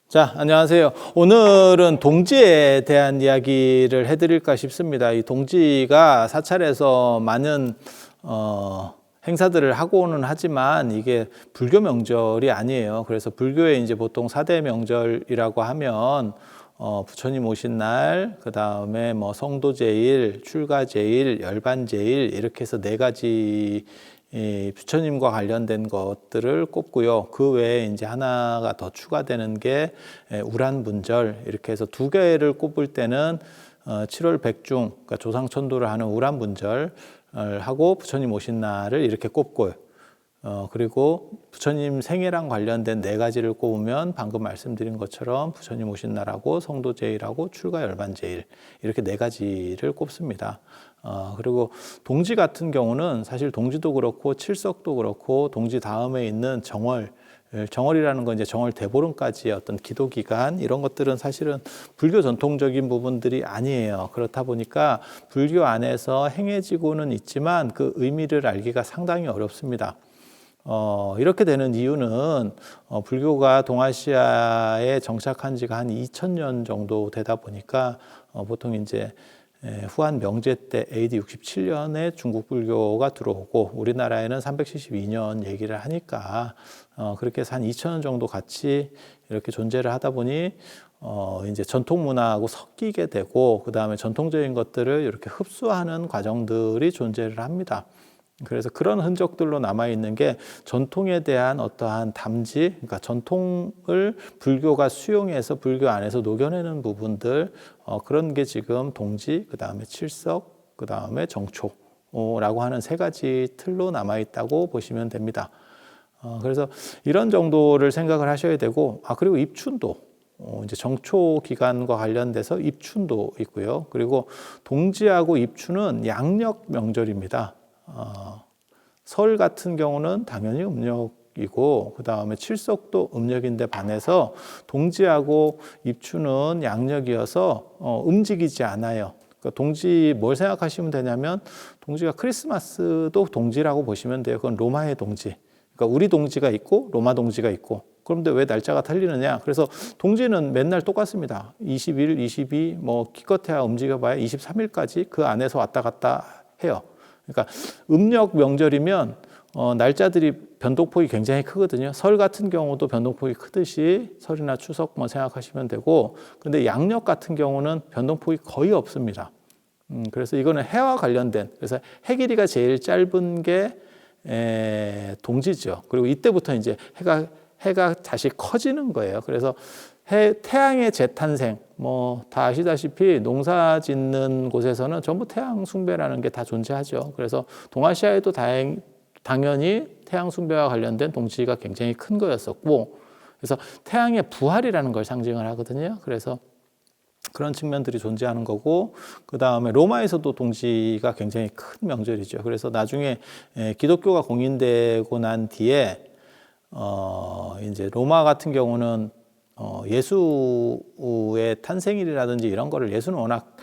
자, 안녕하세요. 오늘은 동지에 대한 이야기를 해드릴까 싶습니다. 이 동지가 사찰에서 많은 행사들을 하고는 하지만 이게 불교 명절이 아니에요. 그래서 불교에 이제 보통 4대 명절이라고 하면 부처님 오신 날, 그 다음에 뭐 성도제일, 출가제일, 열반제일 이렇게 해서 네 가지 이 부처님과 관련된 것들을 꼽고요. 그 외에 이제 하나가 더 추가되는 게 우란분절, 이렇게 해서 두 개를 꼽을 때는 7월 백중, 그러니까 조상천도를 하는 우란분절 하고 부처님 오신 날을 이렇게 꼽고요. 그리고 부처님 생애랑 관련된 네 가지를 꼽으면 방금 말씀드린 것처럼 부처님 오신 날하고 성도제일하고 출가 열반제일 이렇게 네 가지를 꼽습니다. 그리고 동지 같은 경우는 사실 동지도 그렇고 칠석도 그렇고 동지 다음에 있는 정월이라는 건 이제 정월 대보름까지의 어떤 기도 기간 이런 것들은 사실은 불교 전통적인 부분들이 아니에요. 그렇다 보니까 불교 안에서 행해지고는 있지만 그 의미를 알기가 상당히 어렵습니다. 이렇게 되는 이유는 불교가 동아시아에 정착한 지가 한 2000년 정도 되다 보니까 보통 이제 후한 명제 때 AD 67년에 중국 불교가 들어오고 우리나라에는 372년 얘기를 하니까 그렇게 해서 한 2000년 정도 같이 이렇게 존재를 하다 보니 이제 전통 문화하고 섞이게 되고 그 다음에 전통적인 것들을 이렇게 흡수하는 과정들이 존재를 합니다. 그래서 그런 흔적들로 남아있는 게 전통에 대한 어떠한 담지, 그러니까 전통을 불교가 수용해서 불교 안에서 녹여내는 부분들, 그런 게 지금 동지, 그 다음에 칠석, 그 다음에 정초라고 하는 세 가지 틀로 남아있다고 보시면 됩니다. 그래서 이런 정도를 생각을 하셔야 되고, 그리고 입춘도. 이제 정초 기간과 관련돼서 입춘도 있고요. 그리고 동지하고 입춘은 양력 명절입니다. 설 같은 경우는 당연히 음력이고 그 다음에 칠석도 음력인데 반해서 동지하고 입춘은 양력이어서 움직이지 않아요. 그러니까 동지 뭘 생각하시면 되냐면 동지가 크리스마스도 동지라고 보시면 돼요. 그건 로마의 동지. 그러니까 우리 동지가 있고 로마 동지가 있고 그런데 왜 날짜가 틀리느냐? 그래서 동지는 맨날 똑같습니다. 21, 22, 뭐 기껏해야 움직여봐야 23일까지 그 안에서 왔다 갔다 해요. 그러니까 음력 명절이면 날짜들이 변동폭이 굉장히 크거든요. 설 같은 경우도 변동폭이 크듯이 설이나 추석 뭐 생각하시면 되고, 근데 양력 같은 경우는 변동폭이 거의 없습니다. 그래서 이거는 해와 관련된, 그래서 해 길이가 제일 짧은 게 동지죠. 그리고 이때부터 이제 해가 다시 커지는 거예요. 그래서 태양의 재탄생, 뭐 다 아시다시피 농사 짓는 곳에서는 전부 태양 숭배라는 게 다 존재하죠. 그래서 동아시아에도 당연히 태양 숭배와 관련된 동지가 굉장히 큰 거였었고, 그래서 태양의 부활이라는 걸 상징을 하거든요. 그래서 그런 측면들이 존재하는 거고, 그 다음에 로마에서도 동지가 굉장히 큰 명절이죠. 그래서 나중에 기독교가 공인되고 난 뒤에 이제 로마 같은 경우는 예수의 탄생일이라든지 이런 거를 예수는 워낙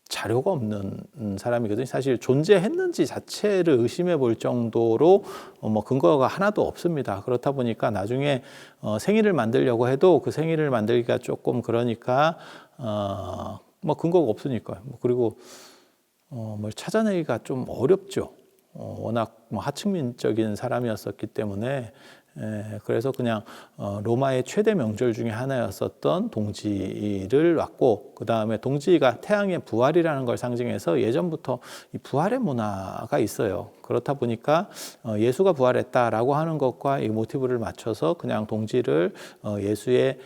자료가 없는 사람이거든요. 사실 존재했는지 자체를 의심해 볼 정도로 뭐 근거가 하나도 없습니다. 그렇다 보니까 나중에 생일을 만들려고 해도 그 생일을 만들기가 조금 그러니까 뭐 근거가 없으니까요. 그리고 뭘 찾아내기가 좀 어렵죠. 워낙 뭐 하층민적인 사람이었었기 때문에 그래서 그냥 로마의 최대 명절 중에 하나였었던 동지를 왔고 그 다음에 동지가 태양의 부활이라는 걸 상징해서 예전부터 이 부활의 문화가 있어요. 그렇다 보니까 예수가 부활했다라고 하는 것과 이 모티브를 맞춰서 그냥 동지를 예수의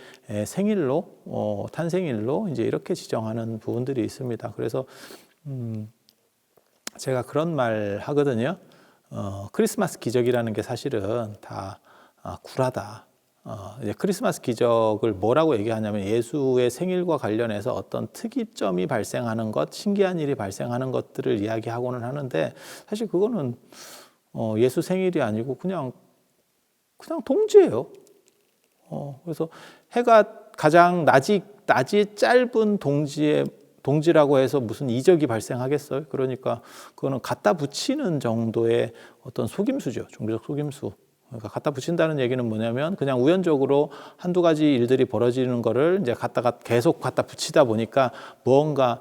생일로 탄생일로 이제 이렇게 지정하는 부분들이 있습니다. 그래서 제가 그런 말 하거든요. 크리스마스 기적이라는 게 사실은 다 구라다. 이제 크리스마스 기적을 뭐라고 얘기하냐면 예수의 생일과 관련해서 어떤 특이점이 발생하는 것, 신기한 일이 발생하는 것들을 이야기하고는 하는데 사실 그거는 예수 생일이 아니고 그냥 동지예요. 그래서 해가 가장 낮이 짧은 동지라고 해서 무슨 이적이 발생하겠어요? 그러니까 그거는 갖다 붙이는 정도의 어떤 속임수죠. 종교적 속임수. 그러니까 갖다 붙인다는 얘기는 뭐냐면 그냥 우연적으로 한두 가지 일들이 벌어지는 거를 이제 계속 갖다 붙이다 보니까 무언가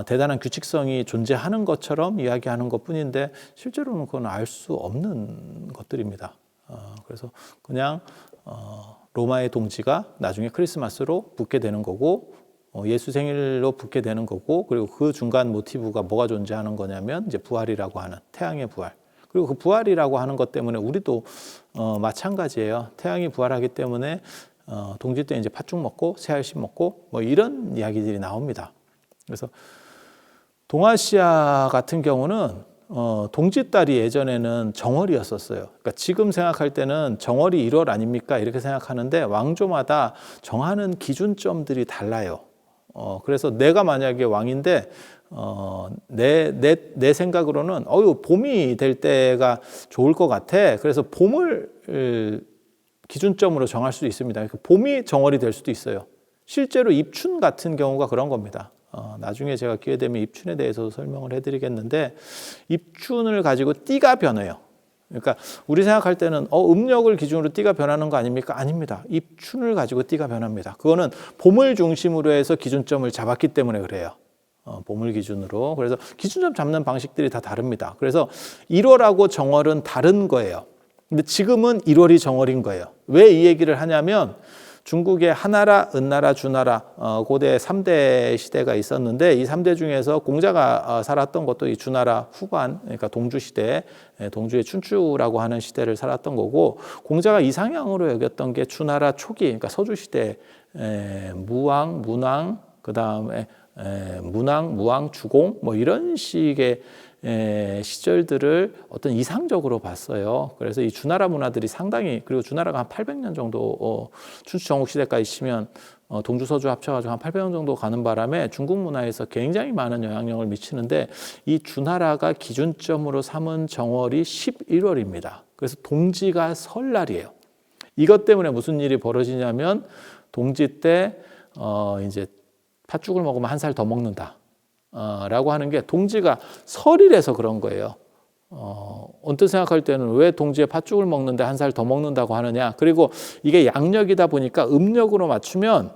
대단한 규칙성이 존재하는 것처럼 이야기하는 것뿐인데 실제로는 그건 알 수 없는 것들입니다. 그래서 그냥 로마의 동지가 나중에 크리스마스로 붙게 되는 거고 예수 생일로 붙게 되는 거고 그리고 그 중간 모티브가 뭐가 존재하는 거냐면 이제 부활이라고 하는 태양의 부활. 그리고 그 부활이라고 하는 것 때문에 우리도 마찬가지예요. 태양이 부활하기 때문에 동지 때 이제 팥죽 먹고 새알씨 먹고 뭐 이런 이야기들이 나옵니다. 그래서 동아시아 같은 경우는 동지달이 예전에는 정월이었었어요. 그러니까 지금 생각할 때는 정월이 1월 아닙니까? 이렇게 생각하는데 왕조마다 정하는 기준점들이 달라요. 그래서 내가 만약에 왕인데 내 생각으로는 봄이 될 때가 좋을 것 같아. 그래서 봄을 기준점으로 정할 수도 있습니다. 그러니까 봄이 정월이 될 수도 있어요. 실제로 입춘 같은 경우가 그런 겁니다. 나중에 제가 기회 되면 입춘에 대해서도 설명을 해드리겠는데 입춘을 가지고 띠가 변해요. 그러니까 우리 생각할 때는 음력을 기준으로 띠가 변하는 거 아닙니까? 아닙니다. 입춘을 가지고 띠가 변합니다. 그거는 봄을 중심으로 해서 기준점을 잡았기 때문에 그래요. 봄을 기준으로. 그래서 기준점 잡는 방식들이 다 다릅니다. 그래서 1월하고 정월은 다른 거예요. 근데 지금은 1월이 정월인 거예요. 왜 이 얘기를 하냐면 중국에 하나라, 은나라, 주나라 고대 3대 시대가 있었는데 이 3대 중에서 공자가 살았던 것도 이 주나라 후반, 그러니까 동주시대, 동주의 춘추라고 하는 시대를 살았던 거고 공자가 이상향으로 여겼던 게 주나라 초기, 그러니까 서주시대 무왕, 문왕, 그 다음에 문왕, 무왕, 주공 뭐 이런 식의 시절들을 어떤 이상적으로 봤어요. 그래서 이 주나라 문화들이 상당히 그리고 주나라가 한 800년 정도 춘추 전국 시대까지 치면 동주 서주 합쳐가지고 한 800년 정도 가는 바람에 중국 문화에서 굉장히 많은 영향력을 미치는데 이 주나라가 기준점으로 삼은 정월이 11월입니다. 그래서 동지가 설날이에요. 이것 때문에 무슨 일이 벌어지냐면 동지 때 이제 팥죽을 먹으면 한 살 더 먹는다. 라고 하는 게 동지가 설이라서 그런 거예요. 언뜻 생각할 때는 왜 동지에 팥죽을 먹는데 한 살 더 먹는다고 하느냐. 그리고 이게 양력이다 보니까 음력으로 맞추면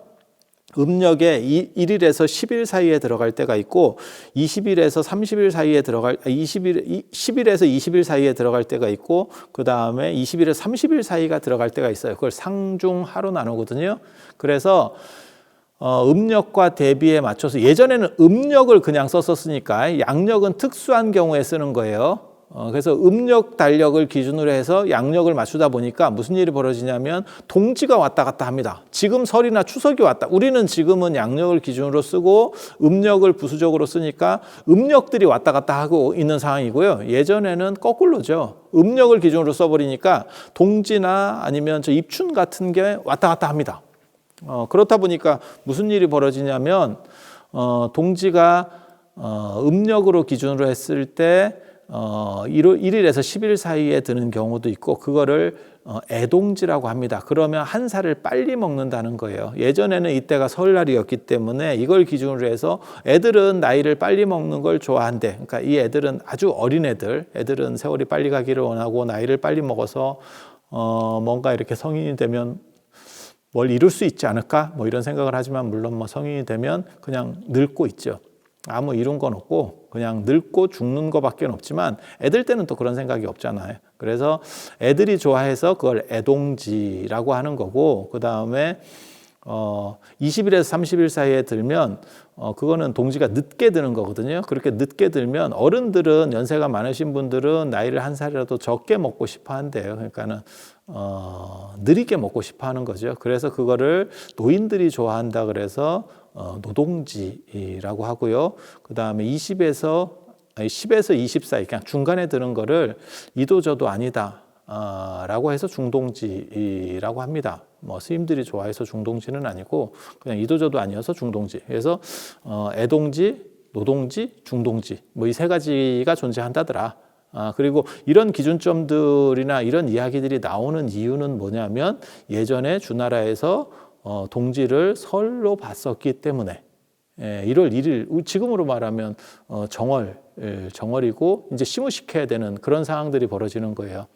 음력에 1일에서 10일 사이에 들어갈 때가 있고 20일에서 30일 사이에 10일에서 20일 사이에 들어갈 때가 있고 그 다음에 20일에서 30일 사이가 들어갈 때가 있어요. 그걸 상중하로 나누거든요. 그래서 음력과 대비에 맞춰서 예전에는 음력을 그냥 썼었으니까 양력은 특수한 경우에 쓰는 거예요. 그래서 음력 달력을 기준으로 해서 양력을 맞추다 보니까 무슨 일이 벌어지냐면 동지가 왔다 갔다 합니다. 지금 설이나 추석이 왔다. 우리는 지금은 양력을 기준으로 쓰고 음력을 부수적으로 쓰니까 음력들이 왔다 갔다 하고 있는 상황이고요. 예전에는 거꾸로죠. 음력을 기준으로 써버리니까 동지나 아니면 저 입춘 같은 게 왔다 갔다 합니다. 그렇다 보니까 무슨 일이 벌어지냐면 동지가 음력으로 기준으로 했을 때 1일에서 10일 사이에 드는 경우도 있고 그거를 애동지라고 합니다. 그러면 한 살을 빨리 먹는다는 거예요. 예전에는 이때가 설날이었기 때문에 이걸 기준으로 해서 애들은 나이를 빨리 먹는 걸 좋아한대. 그러니까 이 애들은 아주 어린 애들은 세월이 빨리 가기를 원하고 나이를 빨리 먹어서 뭔가 이렇게 성인이 되면 뭘 이룰 수 있지 않을까? 뭐 이런 생각을 하지만 물론 뭐 성인이 되면 그냥 늙고 있죠. 아무 이룬 건 없고 그냥 늙고 죽는 거밖에 없지만 애들 때는 또 그런 생각이 없잖아요. 그래서 애들이 좋아해서 그걸 애동지라고 하는 거고 그 다음에 20일에서 30일 사이에 들면 그거는 동지가 늦게 드는 거거든요. 그렇게 늦게 들면 어른들은 연세가 많으신 분들은 나이를 한 살이라도 적게 먹고 싶어 한대요. 그러니까는 느리게 먹고 싶어 하는 거죠. 그래서 그거를 노인들이 좋아한다 그래서 노동지라고 하고요. 그 다음에 10에서 20 사이 그냥 중간에 드는 거를 이도저도 아니다 라고 해서 중동지라고 합니다. 뭐 스님들이 좋아해서 중동지는 아니고 그냥 이도저도 아니어서 중동지. 그래서 애동지, 노동지, 중동지 뭐 이 세 가지가 존재한다더라. 그리고 이런 기준점들이나 이런 이야기들이 나오는 이유는 뭐냐면 예전에 주나라에서 동지를 설로 봤었기 때문에 1월 1일 지금으로 말하면 정월이고 이제 시무시켜야 되는 그런 상황들이 벌어지는 거예요.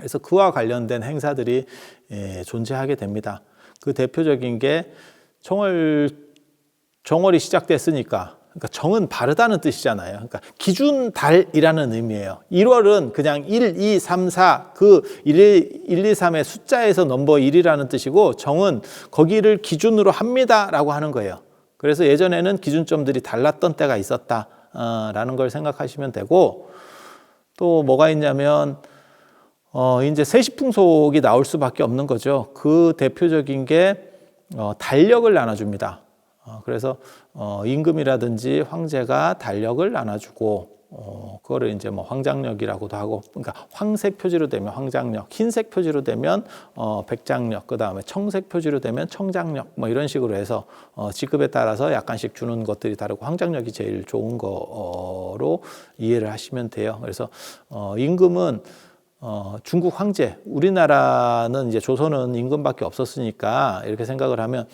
그래서 그와 관련된 행사들이 존재하게 됩니다. 그 대표적인 게 정월이 시작됐으니까, 그러니까 정은 바르다는 뜻이잖아요. 그러니까 기준 달이라는 의미예요. 1월은 그냥 1, 2, 3, 4, 그 1, 2, 3의 숫자에서 넘버 1이라는 뜻이고, 정은 거기를 기준으로 합니다라고 하는 거예요. 그래서 예전에는 기준점들이 달랐던 때가 있었다라는 걸 생각하시면 되고, 또 뭐가 있냐면 이제 세시풍속이 나올 수밖에 없는 거죠. 그 대표적인 게 달력을 나눠줍니다. 그래서 임금이라든지 황제가 달력을 나눠주고, 그거를 이제 뭐 황장력이라고도 하고, 그러니까 황색 표지로 되면 황장력, 흰색 표지로 되면 백장력, 그 다음에 청색 표지로 되면 청장력, 뭐 이런 식으로 해서 직급에 따라서 약간씩 주는 것들이 다르고, 황장력이 제일 좋은 거로 이해를 하시면 돼요. 그래서 임금은 중국 황제, 우리나라는 이제 조선은 임금밖에 없었으니까 이렇게 생각을 하면,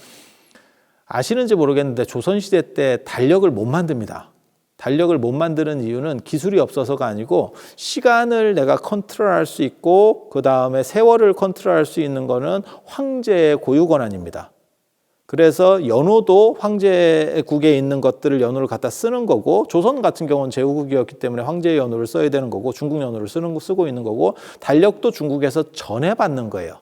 아시는지 모르겠는데 조선시대 때 달력을 못 만듭니다. 달력을 못 만드는 이유는 기술이 없어서가 아니고, 시간을 내가 컨트롤할 수 있고 그 다음에 세월을 컨트롤할 수 있는 거는 황제의 고유 권한입니다. 그래서 연호도 황제국에 있는 것들을 연호를 갖다 쓰는 거고, 조선 같은 경우는 제후국이었기 때문에 황제의 연호를 써야 되는 거고, 중국 연호를 쓰고 있는 거고, 달력도 중국에서 전해받는 거예요.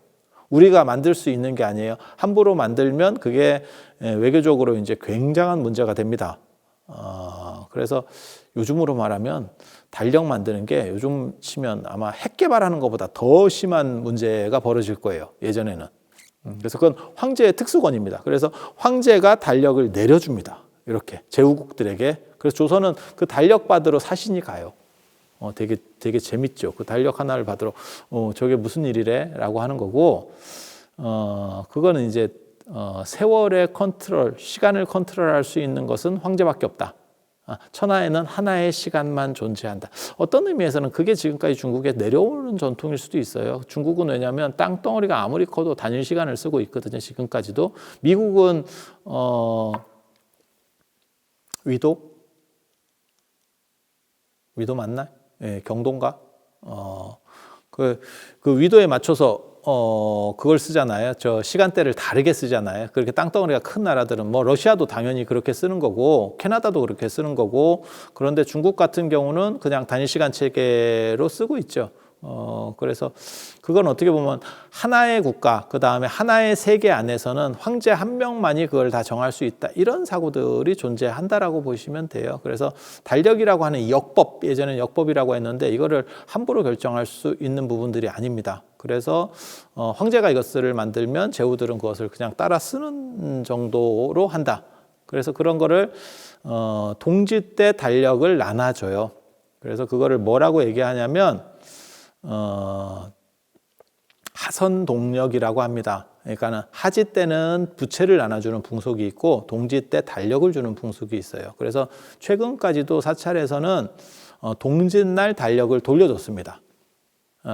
우리가 만들 수 있는 게 아니에요. 함부로 만들면 그게 외교적으로 이제 굉장한 문제가 됩니다. 그래서 요즘으로 말하면 달력 만드는 게 요즘 치면 아마 핵 개발하는 것보다 더 심한 문제가 벌어질 거예요. 예전에는. 그래서 그건 황제의 특수권입니다. 그래서 황제가 달력을 내려줍니다. 이렇게 제후국들에게. 그래서 조선은 그 달력 받으러 사신이 가요. 되게 재밌죠. 그 달력 하나를 받으러 저게 무슨 일이래? 라고 하는 거고, 그거는 이제 세월의 컨트롤, 시간을 컨트롤할 수 있는 것은 황제밖에 없다. 천하에는 하나의 시간만 존재한다. 어떤 의미에서는 그게 지금까지 중국에 내려오는 전통일 수도 있어요. 중국은 왜냐하면 땅덩어리가 아무리 커도 단일 시간을 쓰고 있거든요. 지금까지도. 미국은 위도 맞나? 예, 경도인가? 그 위도에 맞춰서 그걸 쓰잖아요. 저 시간대를 다르게 쓰잖아요. 그렇게 땅덩어리가 큰 나라들은 뭐 러시아도 당연히 그렇게 쓰는 거고, 캐나다도 그렇게 쓰는 거고, 그런데 중국 같은 경우는 그냥 단일 시간 체계로 쓰고 있죠. 그래서 그건 어떻게 보면 하나의 국가, 그 다음에 하나의 세계 안에서는 황제 한 명만이 그걸 다 정할 수 있다. 이런 사고들이 존재한다라고 보시면 돼요. 그래서 달력이라고 하는 역법, 예전에는 역법이라고 했는데 이거를 함부로 결정할 수 있는 부분들이 아닙니다. 그래서 황제가 이것을 만들면 제후들은 그것을 그냥 따라 쓰는 정도로 한다. 그래서 그런 거를 동지 때 달력을 나눠줘요. 그래서 그거를 뭐라고 얘기하냐면 하선동력이라고 합니다. 그러니까는 하지 때는 부채를 나눠주는 풍속이 있고, 동지 때 달력을 주는 풍속이 있어요. 그래서 최근까지도 사찰에서는 동짓날 달력을 돌려줬습니다.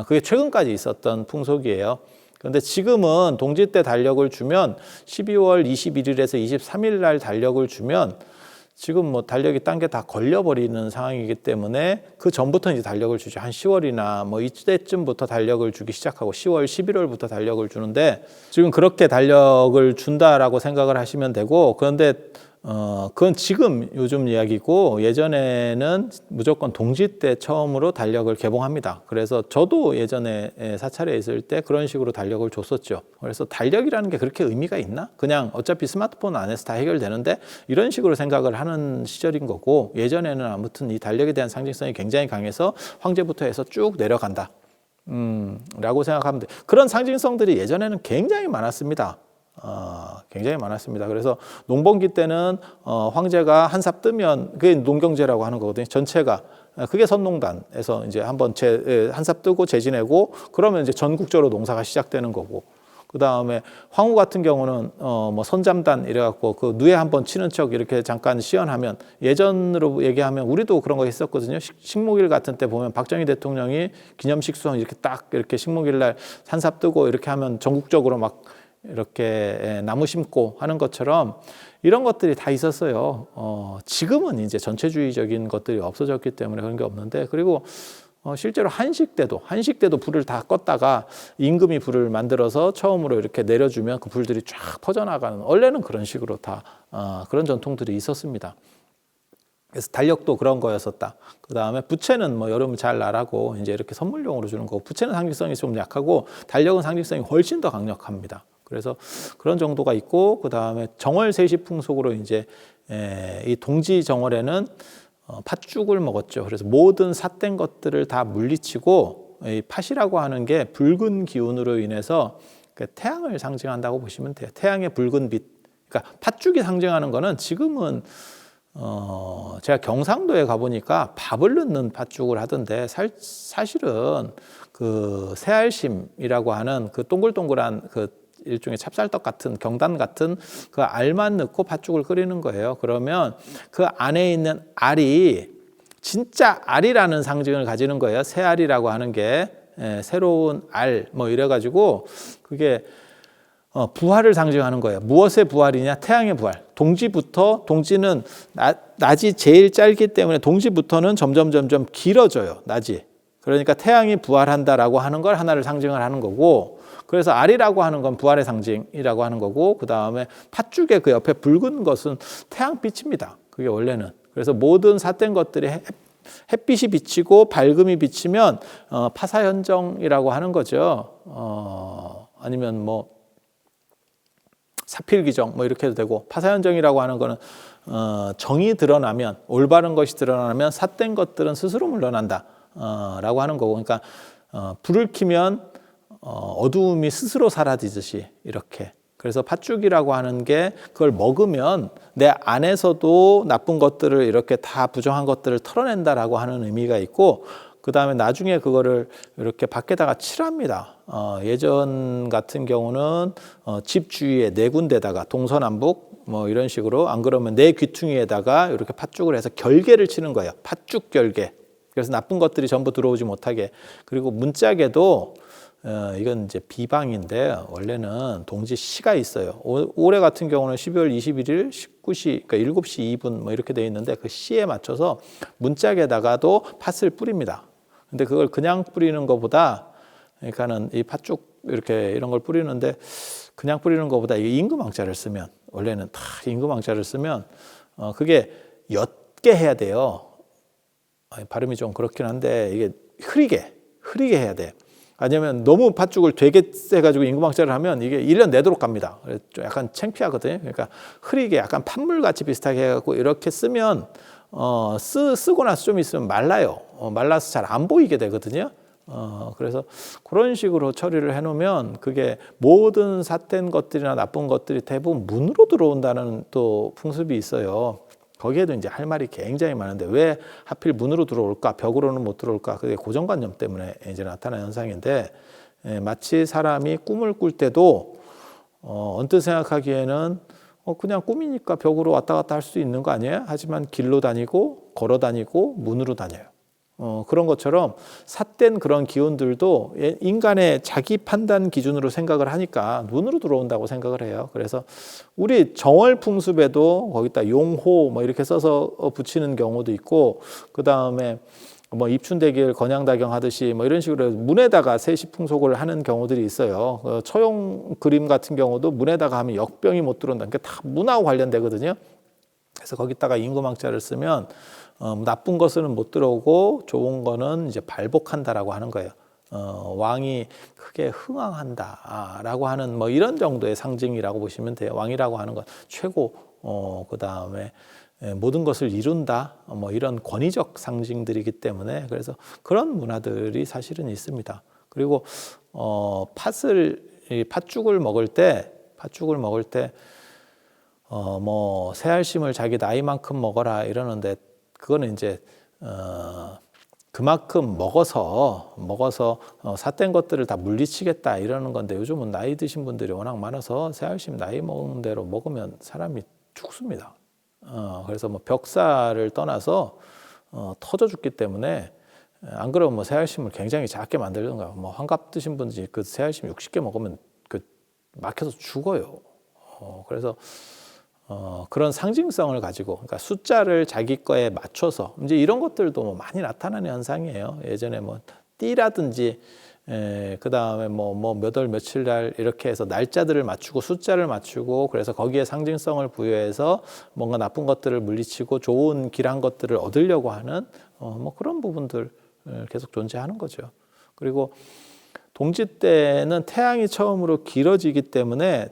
그게 최근까지 있었던 풍속이에요. 그런데 지금은 동지 때 달력을 주면 12월 21일에서 23일 날 달력을 주면 지금 뭐 달력이 딴 게 다 걸려버리는 상황이기 때문에 그 전부터 이제 달력을 주죠. 한 10월이나 뭐 이때쯤부터 달력을 주기 시작하고 10월, 11월부터 달력을 주는데, 지금 그렇게 달력을 준다라고 생각을 하시면 되고, 그런데 그건 지금 요즘 이야기고, 예전에는 무조건 동지 때 처음으로 달력을 개봉합니다. 그래서 저도 예전에 사찰에 있을 때 그런 식으로 달력을 줬었죠. 그래서 달력이라는 게 그렇게 의미가 있나? 그냥 어차피 스마트폰 안에서 다 해결되는데, 이런 식으로 생각을 하는 시절인 거고, 예전에는 아무튼 이 달력에 대한 상징성이 굉장히 강해서 황제부터 해서 쭉 내려간다. 라고 생각하면 돼. 그런 상징성들이 예전에는 굉장히 많았습니다. 굉장히 많았습니다. 그래서 농번기 때는 황제가 한 삽 뜨면 그게 농경제라고 하는 거거든요. 전체가 그게 선농단에서 이제 한번 한 삽 뜨고 재지내고, 그러면 이제 전국적으로 농사가 시작되는 거고, 그 다음에 황후 같은 경우는 뭐 선잠단 이래갖고 그 누에 한번 치는 척 이렇게 잠깐 시연하면, 예전으로 얘기하면 우리도 그런 거 했었거든요. 식목일 같은 때 보면 박정희 대통령이 기념식 수상 이렇게 딱 이렇게 식목일 날 한 삽 뜨고 이렇게 하면 전국적으로 막 이렇게 나무 심고 하는 것처럼 이런 것들이 다 있었어요. 지금은 이제 전체주의적인 것들이 없어졌기 때문에 그런 게 없는데, 그리고 실제로 한식 때도 불을 다 껐다가 임금이 불을 만들어서 처음으로 이렇게 내려주면 그 불들이 쫙 퍼져나가는, 원래는 그런 식으로 다 그런 전통들이 있었습니다. 그래서 달력도 그런 거였었다. 그 다음에 부채는 뭐 여름 잘 나라고 이제 이렇게 선물용으로 주는 거고, 부채는 상징성이 좀 약하고 달력은 상징성이 훨씬 더 강력합니다. 그래서 그런 정도가 있고, 그 다음에 정월 세시 풍속으로 이제 이 동지 정월에는 팥죽을 먹었죠. 그래서 모든 삿된 것들을 다 물리치고, 이 팥이라고 하는 게 붉은 기운으로 인해서 태양을 상징한다고 보시면 돼요. 태양의 붉은 빛. 그러니까 팥죽이 상징하는 거는 지금은 제가 경상도에 가보니까 밥을 넣는 팥죽을 하던데, 사실은 그 새알심이라고 하는 그 동글동글한 그 일종의 찹쌀떡 같은, 경단 같은 그 알만 넣고 팥죽을 끓이는 거예요. 그러면 그 안에 있는 알이 진짜 알이라는 상징을 가지는 거예요. 새알이라고 하는 게 새로운 알 뭐 이래가지고 그게 부활을 상징하는 거예요. 무엇의 부활이냐? 태양의 부활. 동지는 낮이 제일 짧기 때문에 동지부터는 점점 길어져요. 낮이. 그러니까 태양이 부활한다라고 하는 걸 하나를 상징을 하는 거고, 그래서 알이라고 하는 건 부활의 상징이라고 하는 거고, 그 다음에 팥죽의 그 옆에 붉은 것은 태양빛입니다. 그게 원래는. 그래서 모든 삿된 것들이 햇빛이 비치고 밝음이 비치면 파사현정이라고 하는 거죠. 아니면 뭐 사필기정 뭐 이렇게 해도 되고, 파사현정이라고 하는 거는 정이 드러나면, 올바른 것이 드러나면 삿된 것들은 스스로 물러난다 라고 하는 거고, 그러니까 불을 켜면 어두움이 스스로 사라지듯이 이렇게. 그래서 팥죽이라고 하는 게 그걸 먹으면 내 안에서도 나쁜 것들을 이렇게 다 부정한 것들을 털어낸다라고 하는 의미가 있고, 그 다음에 나중에 그거를 이렇게 밖에다가 칠합니다. 예전 같은 경우는 집 주위에 네 군데다가 동서남북 뭐 이런 식으로, 안 그러면 네 귀퉁이에다가 이렇게 팥죽을 해서 결계를 치는 거예요. 팥죽 결계. 그래서 나쁜 것들이 전부 들어오지 못하게. 그리고 문짝에도 이건 이제 비방인데, 원래는 동지 시가 있어요. 올해 같은 경우는 12월 21일 19시, 그러니까 7시 2분 뭐 이렇게 돼 있는데, 그 시에 맞춰서 문짝에다가도 팥을 뿌립니다. 근데 그걸 그냥 뿌리는 것보다, 그러니까는 이 팥죽 이렇게 이런 걸 뿌리는데, 그냥 뿌리는 것보다 이게 임금왕자를 쓰면, 원래는 다 임금왕자를 쓰면 그게 옅게 해야 돼요. 발음이 좀 그렇긴 한데, 이게 흐리게 해야 돼. 아니면 너무 팥죽을 되게 세가지고 임금왕자를 하면 이게 1년 내도록 갑니다. 좀 약간 창피하거든요. 그러니까 흐리게 약간 팥물같이 비슷하게 해갖고 이렇게 쓰면 쓰고 나서 좀 있으면 말라요. 말라서 잘 안 보이게 되거든요. 그래서 그런 식으로 처리를 해놓으면 그게 모든 삿된 것들이나 나쁜 것들이 대부분 문으로 들어온다는 또 풍습이 있어요. 거기에도 이제 할 말이 굉장히 많은데, 왜 하필 문으로 들어올까? 벽으로는 못 들어올까? 그게 고정관념 때문에 이제 나타나는 현상인데, 마치 사람이 꿈을 꿀 때도 언뜻 생각하기에는 그냥 꿈이니까 벽으로 왔다 갔다 할 수 있는 거 아니에요? 하지만 길로 다니고 걸어 다니고 문으로 다녀요. 그런 것처럼 삿된 그런 기운들도 인간의 자기 판단 기준으로 생각을 하니까 눈으로 들어온다고 생각을 해요. 그래서 우리 정월 풍습에도 거기다 용호 뭐 이렇게 써서 붙이는 경우도 있고, 그 다음에 뭐 입춘대길 건양다경 하듯이 뭐 이런 식으로 문에다가 세시 풍속을 하는 경우들이 있어요. 처용 그림 같은 경우도 문에다가 하면 역병이 못 들어온다. 그러니까 다 문하고 관련되거든요. 그래서 거기다가 임금왕자를 쓰면 나쁜 것은 못 들어오고 좋은 거는 이제 발복한다라고 하는 거예요. 왕이 크게 흥왕한다라고 하는 뭐 이런 정도의 상징이라고 보시면 돼요. 왕이라고 하는 건 최고, 그 다음에 모든 것을 이룬다, 뭐 이런 권위적 상징들이기 때문에, 그래서 그런 문화들이 사실은 있습니다. 그리고 팥죽을 먹을 때 뭐 새알심을 자기 나이만큼 먹어라 이러는데, 그거는 이제 그만큼 먹어서 삿된 것들을 다 물리치겠다 이러는 건데, 요즘은 나이 드신 분들이 워낙 많아서 새알심 나이 먹은 대로 먹으면 사람이 죽습니다. 그래서 뭐 벽사를 떠나서 터져 죽기 때문에, 안 그러면 뭐 새알심을 굉장히 작게 만들던가, 뭐 환갑 드신 분들이 그 새알심 60개 먹으면 그 막혀서 죽어요. 그래서 그런 상징성을 가지고, 그러니까 숫자를 자기 거에 맞춰서 이제 이런 것들도 뭐 많이 나타나는 현상이에요. 예전에 뭐 띠라든지, 그 다음에 뭐 몇 월 며칠 날 이렇게 해서 날짜들을 맞추고 숫자를 맞추고, 그래서 거기에 상징성을 부여해서 뭔가 나쁜 것들을 물리치고 좋은 길한 것들을 얻으려고 하는 뭐 그런 부분들 계속 존재하는 거죠. 그리고 동지 때는 태양이 처음으로 길어지기 때문에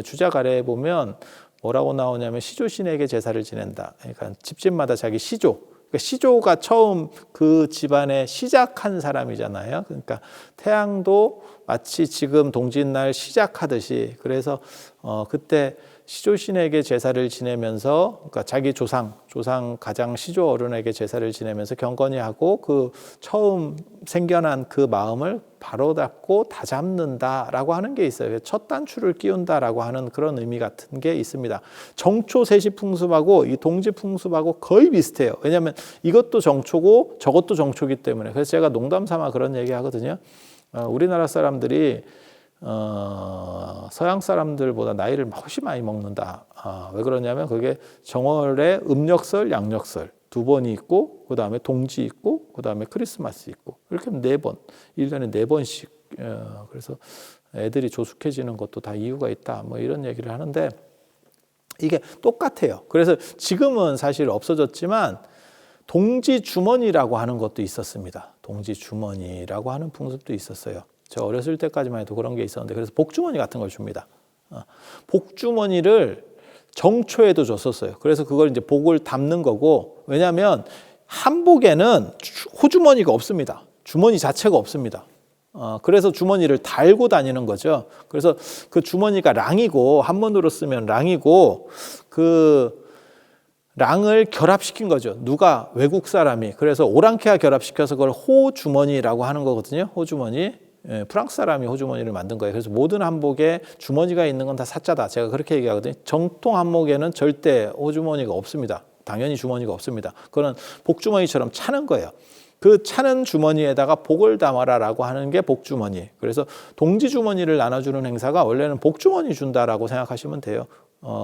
주작 아래에 보면 뭐라고 나오냐면 시조신에게 제사를 지낸다. 그러니까 집집마다 자기 시조. 그러니까 시조가 처음 그 집안에 시작한 사람이잖아요. 그러니까 태양도 마치 지금 동짓날 시작하듯이, 그래서 그때 시조신에게 제사를 지내면서, 그러니까 자기 조상 가장 시조 어른에게 제사를 지내면서 경건히 하고 그 처음 생겨난 그 마음을 바로잡고 다잡는다라고 하는 게 있어요. 첫 단추를 끼운다라고 하는 그런 의미 같은 게 있습니다. 정초 세시풍습하고 이 동지풍습하고 거의 비슷해요. 왜냐하면 이것도 정초고 저것도 정초기 때문에. 그래서 제가 농담 삼아 그런 얘기 하거든요. 우리나라 사람들이 서양 사람들보다 나이를 훨씬 많이 먹는다. 왜 그러냐면 그게 정월에 음력설, 양력설 두 번이 있고, 그 다음에 동지 있고, 그 다음에 크리스마스 있고, 이렇게 하면 4번, 1년에 4번씩. 그래서 애들이 조숙해지는 것도 다 이유가 있다. 뭐 이런 얘기를 하는데 이게 똑같아요. 그래서 지금은 사실 없어졌지만 동지 주머니라고 하는 것도 있었습니다. 동지 주머니라고 하는 풍습도 있었어요. 저 어렸을 때까지만 해도 그런 게 있었는데, 그래서 복주머니 같은 걸 줍니다. 복주머니를 정초에도 줬었어요. 그래서 그걸 이제 복을 담는 거고, 왜냐하면 한복에는 호주머니가 없습니다. 주머니 자체가 없습니다. 그래서 주머니를 달고 다니는 거죠. 그래서 그 주머니가 랑이고, 한문으로 쓰면 랑이고, 그 랑을 결합시킨 거죠. 누가? 외국 사람이. 그래서 오랑캐와 결합시켜서 그걸 호주머니라고 하는 거거든요. 호주머니. 프랑스 사람이 호주머니를 만든 거예요. 그래서 모든 한복에 주머니가 있는 건 다 사자다. 제가 그렇게 얘기하거든요. 정통 한복에는 절대 호주머니가 없습니다. 당연히 주머니가 없습니다. 그건 복주머니처럼 차는 거예요. 그 차는 주머니에다가 복을 담아라라고 하는 게 복주머니. 그래서 동지주머니를 나눠주는 행사가 원래는 복주머니 준다라고 생각하시면 돼요.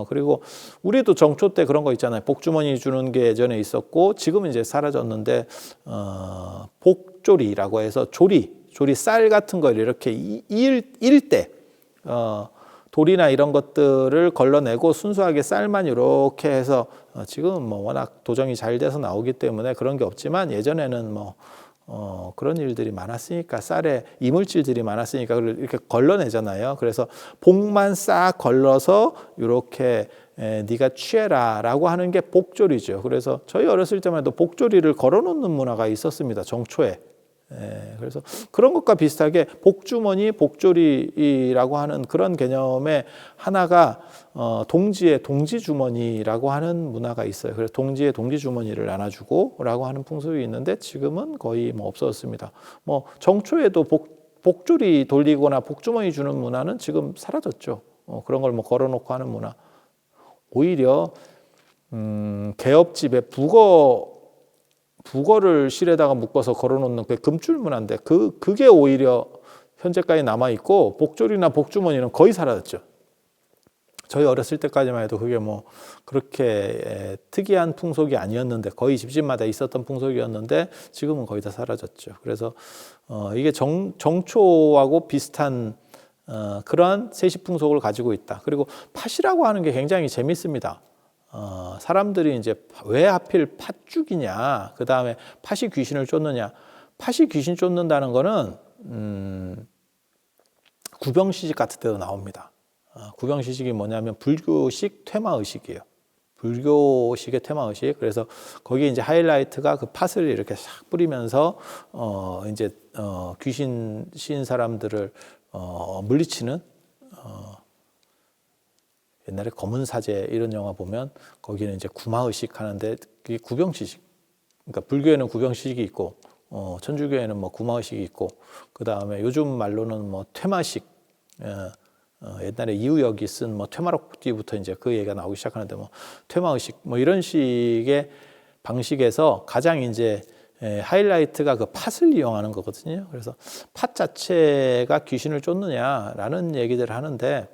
그리고 우리도 정초 때 그런 거 있잖아요. 복주머니 주는 게 예전에 있었고, 지금은 이제 사라졌는데, 복조리라고 해서 조리 쌀 같은 걸 이렇게 일 때, 돌이나 이런 것들을 걸러내고 순수하게 쌀만 이렇게 해서, 지금은 뭐 워낙 도정이 잘 돼서 나오기 때문에 그런 게 없지만, 예전에는 뭐 그런 일들이 많았으니까, 쌀에 이물질들이 많았으니까 이렇게 걸러내잖아요. 그래서 복만 싹 걸러서 이렇게 네가 취해라라고 하는 게 복조리죠. 그래서 저희 어렸을 때만 해도 복조리를 걸어놓는 문화가 있었습니다. 정초에. 그래서 그런 것과 비슷하게 복주머니, 복조리라고 하는 그런 개념의 하나가 동지의 동지주머니라고 하는 문화가 있어요. 그래서 동지의 동지주머니를 나눠주고라고 하는 풍습이 있는데, 지금은 거의 뭐 없어졌습니다. 뭐 정초에도 복조리 돌리거나 복주머니 주는 문화는 지금 사라졌죠. 그런 걸 뭐 걸어놓고 하는 문화. 오히려 개업집에 북어를 실에다가 묶어서 걸어놓는 그 금줄 문화인데, 그게 오히려 현재까지 남아있고, 복조리나 복주머니는 거의 사라졌죠. 저희 어렸을 때까지만 해도 그게 뭐 그렇게 특이한 풍속이 아니었는데, 거의 집집마다 있었던 풍속이었는데 지금은 거의 다 사라졌죠. 그래서 이게 정초하고 비슷한 그런 세시풍속을 가지고 있다. 그리고 팥이라고 하는 게 굉장히 재밌습니다. 사람들이 이제 왜 하필 팥죽이냐, 그 다음에 팥이 귀신을 쫓느냐. 팥이 귀신 쫓는다는 거는 구병시식 같은 데도 나옵니다. 구병시식이 뭐냐면 불교식 퇴마의식이에요. 불교식의 퇴마의식. 그래서 거기에 이제 하이라이트가 그 팥을 이렇게 싹 뿌리면서 이제 귀신 씌인 사람들을 물리치는, 옛날에 검은 사제 이런 영화 보면 거기는 이제 구마의식 하는데, 그게 구병시식. 그러니까 불교에는 구병시식이 있고, 천주교에는 뭐 구마의식이 있고, 그 다음에 요즘 말로는 뭐 퇴마식. 옛날에 이우역이 쓴 뭐 퇴마록 뒤부터 이제 그 얘기가 나오기 시작하는데, 뭐 퇴마의식 뭐 이런 식의 방식에서 가장 이제 하이라이트가 그 팥을 이용하는 거거든요. 그래서 팥 자체가 귀신을 쫓느냐라는 얘기들을 하는데,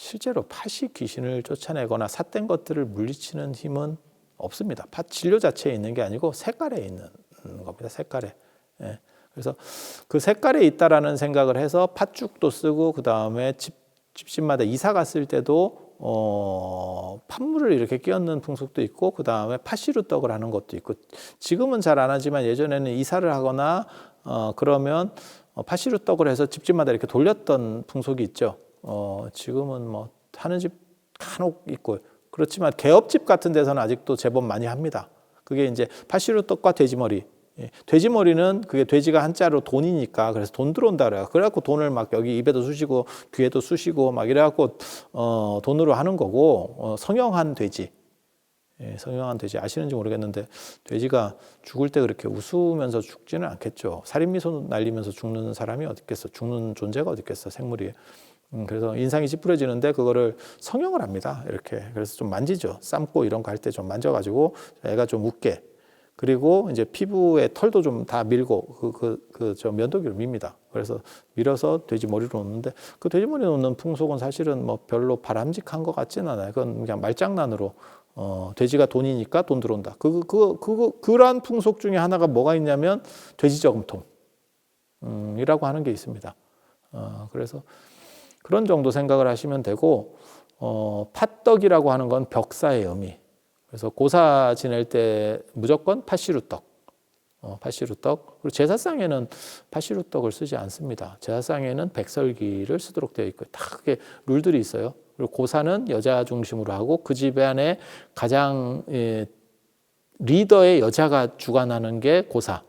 실제로 팥이 귀신을 쫓아내거나 삿된 것들을 물리치는 힘은 없습니다. 팥 진료 자체에 있는 게 아니고 색깔에 있는 겁니다. 색깔에. 예. 그래서 그 색깔에 있다라는 생각을 해서 팥죽도 쓰고 그 다음에 집집마다 이사 갔을 때도 팥물을 이렇게 끼얹는 풍속도 있고 그 다음에 팥시루떡을 하는 것도 있고 지금은 잘 안 하지만 예전에는 이사를 하거나 그러면 팥시루떡을 해서 집집마다 이렇게 돌렸던 풍속이 있죠. 지금은 뭐 하는 집 간혹 있고 그렇지만 개업집 같은 데서는 아직도 제법 많이 합니다. 그게 이제 팥시루떡과 돼지머리. 돼지머리는 그게 돼지가 한자로 돈이니까 그래서 돈 들어온다 그래요. 그래갖고 돈을 막 여기 입에도 쑤시고 귀에도 쑤시고 막 이래갖고 돈으로 하는 거고 성형한 돼지. 성형한 돼지 아시는지 모르겠는데 돼지가 죽을 때 그렇게 웃으면서 죽지는 않겠죠. 살인미소 날리면서 죽는 사람이 어디 있겠어. 죽는 존재가 어디 있겠어. 생물이. 그래서 인상이 찌푸려지는데 그거를 성형을 합니다. 이렇게. 그래서 좀 만지죠. 삶고 이런 거 할 때 좀 만져가지고 애가 좀 웃게. 그리고 이제 피부에 털도 좀 다 밀고 저 면도기로 밉니다. 그래서 밀어서 돼지 머리로 놓는데 그 돼지 머리 놓는 풍속은 사실은 뭐 별로 바람직한 것 같지는 않아요. 그건 그냥 말장난으로 돼지가 돈이니까 돈 들어온다. 그러한 풍속 중에 하나가 뭐가 있냐면 돼지 저금통 이라고 하는 게 있습니다. 그래서 그런 정도 생각을 하시면 되고 팥떡이라고 하는 건 벽사의 의미. 그래서 고사 지낼 때 무조건 팥시루떡, 팥시루떡. 그리고 제사상에는 팥시루떡을 쓰지 않습니다. 제사상에는 백설기를 쓰도록 되어 있고 다 그게 룰들이 있어요. 그리고 고사는 여자 중심으로 하고 그 집안에 가장 리더의 여자가 주관하는 게 고사.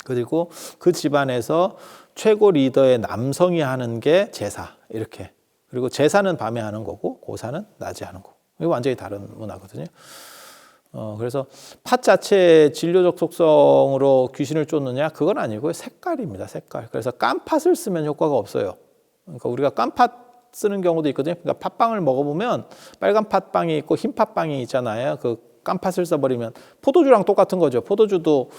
그리고 그 집안에서 최고 리더의 남성이 하는 게 제사. 이렇게. 그리고 제사는 밤에 하는 거고 고사는 낮에 하는 거고. 이거 완전히 다른 문화거든요. 그래서 팥 자체의 진료적 속성으로 귀신을 쫓느냐? 그건 아니고요. 색깔입니다. 색깔. 그래서 깐팥을 쓰면 효과가 없어요. 그러니까 우리가 깐팥 쓰는 경우도 있거든요. 그러니까 팥빵을 먹어보면 빨간 팥빵이 있고 흰 팥빵이 있잖아요. 그 깐팥을 써버리면 포도주랑 똑같은 거죠. 포도주도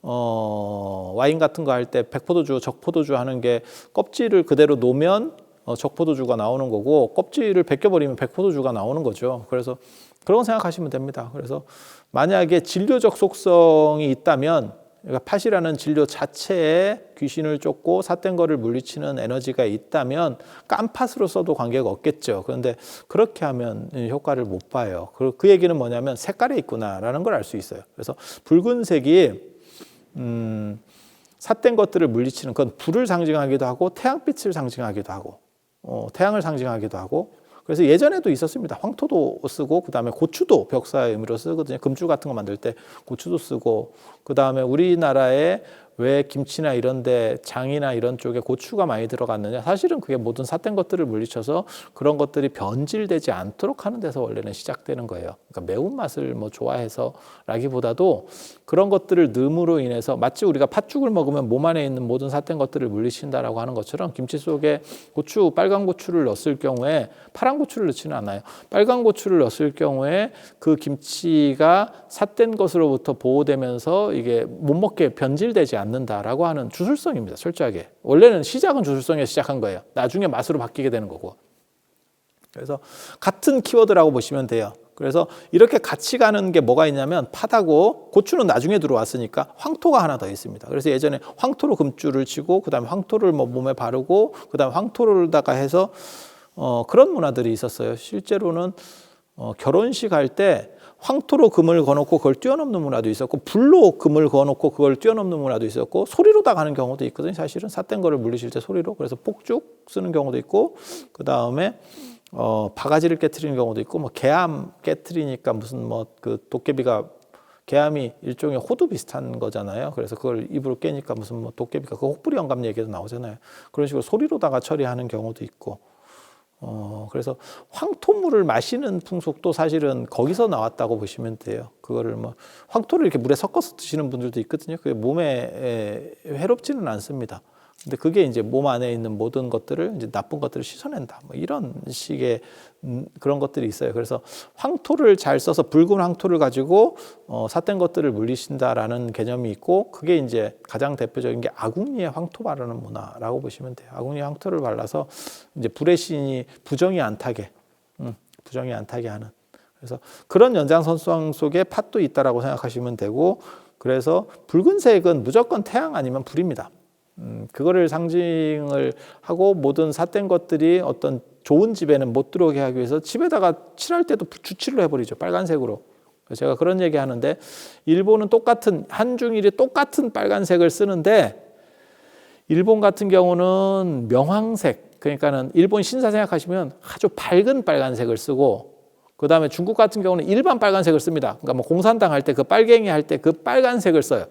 와인 같은 거 할 때 백포도주, 적포도주 하는 게 껍질을 그대로 놓으면 적포도주가 나오는 거고 껍질을 벗겨버리면 백포도주가 나오는 거죠. 그래서 그런 거 생각하시면 됩니다. 그래서 만약에 진료적 속성이 있다면 그러니까 팥이라는 진료 자체에 귀신을 쫓고 삿된 거를 물리치는 에너지가 있다면 깐팥으로 써도 관계가 없겠죠. 그런데 그렇게 하면 효과를 못 봐요. 그 얘기는 뭐냐면 색깔에 있구나라는 걸 알 수 있어요. 그래서 붉은색이 삿된 것들을 물리치는 건 불을 상징하기도 하고 태양빛을 상징하기도 하고 태양을 상징하기도 하고 그래서 예전에도 있었습니다. 황토도 쓰고 그다음에 고추도 벽사의 의미로 쓰거든요. 금주 같은 거 만들 때 고추도 쓰고 그다음에 우리나라에 왜 김치나 이런 데 장이나 이런 쪽에 고추가 많이 들어갔느냐. 사실은 그게 모든 삿된 것들을 물리쳐서 그런 것들이 변질되지 않도록 하는 데서 원래는 시작되는 거예요. 그러니까 매운맛을 뭐 좋아해서 라기보다도 그런 것들을 넣음으로 인해서 마치 우리가 팥죽을 먹으면 몸 안에 있는 모든 삿된 것들을 물리친다라고 하는 것처럼 김치 속에 고추, 빨간 고추를 넣었을 경우에 파란 고추를 넣지는 않아요. 빨간 고추를 넣었을 경우에 그 김치가 삿된 것으로부터 보호되면서 이게 못 먹게 변질되지 않는다라고 하는 주술성입니다. 철저하게. 원래는 시작은 주술성에서 시작한 거예요. 나중에 맛으로 바뀌게 되는 거고. 그래서 같은 키워드라고 보시면 돼요. 그래서 이렇게 같이 가는 게 뭐가 있냐면 팥하고 고추는 나중에 들어왔으니까 황토가 하나 더 있습니다. 그래서 예전에 황토로 금줄을 치고 그다음에 황토를 뭐 몸에 바르고 그다음에 황토를다가 해서 그런 문화들이 있었어요. 실제로는 결혼식 할 때 황토로 금을 거놓고 그걸 뛰어넘는 문화도 있었고 불로 금을 거놓고 그걸 뛰어넘는 문화도 있었고 소리로다 가는 경우도 있거든요. 사실은 삿된 거를 물리실 때 소리로. 그래서 폭죽 쓰는 경우도 있고 그다음에 바가지를 깨트리는 경우도 있고 뭐 개암 깨트리니까 무슨 뭐 그 도깨비가 개암이 일종의 호두 비슷한 거잖아요. 그래서 그걸 입으로 깨니까 무슨 뭐 도깨비가 그 혹부리 영감 얘기도 나오잖아요. 그런 식으로 소리로다가 처리하는 경우도 있고 그래서 황토물을 마시는 풍속도 사실은 거기서 나왔다고 보시면 돼요. 그거를 뭐 황토를 이렇게 물에 섞어서 드시는 분들도 있거든요. 그게 몸에 해롭지는 않습니다. 근데 그게 이제 몸 안에 있는 모든 것들을 이제 나쁜 것들을 씻어낸다. 뭐 이런 식의 그런 것들이 있어요. 그래서 황토를 잘 써서 붉은 황토를 가지고 삿된 것들을 물리신다라는 개념이 있고, 그게 이제 가장 대표적인 게 아궁이에 황토 바르는 문화라고 보시면 돼요. 아궁이에 황토를 발라서 이제 불의 신이 부정이 안 타게 하는. 그래서 그런 연장선상 속에 팥도 있다라고 생각하시면 되고, 그래서 붉은색은 무조건 태양 아니면 불입니다. 그거를 상징을 하고 모든 삿된 것들이 어떤 좋은 집에는 못 들어오게 하기 위해서 집에다가 칠할 때도 주칠로 해버리죠. 빨간색으로. 제가 그런 얘기 하는데, 일본은 똑같은, 한중일이 똑같은 빨간색을 쓰는데, 일본 같은 경우는 명황색, 그러니까는 일본 신사 생각하시면 아주 밝은 빨간색을 쓰고, 그 다음에 중국 같은 경우는 일반 빨간색을 씁니다. 그러니까 뭐 공산당 할 때 그 빨갱이 할 때 그 빨간색을 써요.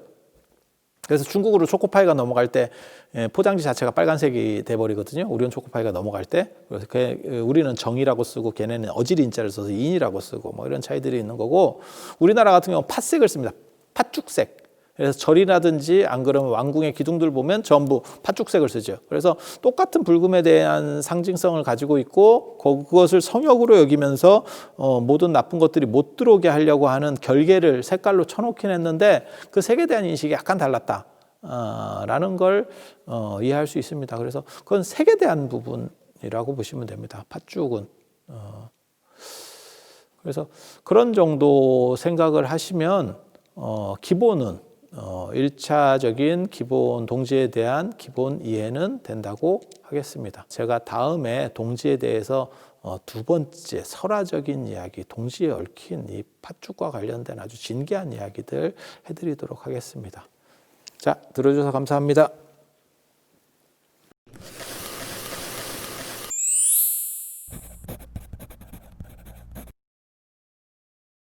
그래서 중국으로 초코파이가 넘어갈 때 포장지 자체가 빨간색이 돼버리거든요. 우리는 초코파이가 넘어갈 때. 그래서 우리는 정이라고 쓰고 걔네는 어질 인자를 써서 인이라고 쓰고 뭐 이런 차이들이 있는 거고, 우리나라 같은 경우는 팥색을 씁니다. 팥죽색. 그래서 절이라든지 안 그러면 왕궁의 기둥들 보면 전부 팥죽색을 쓰죠. 그래서 똑같은 불금에 대한 상징성을 가지고 있고, 그것을 성역으로 여기면서 모든 나쁜 것들이 못 들어오게 하려고 하는 결계를 색깔로 쳐놓긴 했는데, 그 색에 대한 인식이 약간 달랐다 라는 걸 이해할 수 있습니다. 그래서 그건 색에 대한 부분이라고 보시면 됩니다. 팥죽은. 그래서 그런 정도 생각을 하시면 기본은 1차적인 기본 동지에 대한 기본 이해는 된다고 하겠습니다. 제가 다음에 동지에 대해서 두 번째 설화적인 이야기, 동지에 얽힌 이 팥죽과 관련된 아주 진귀한 이야기들 해드리도록 하겠습니다. 자, 들어주셔서 감사합니다.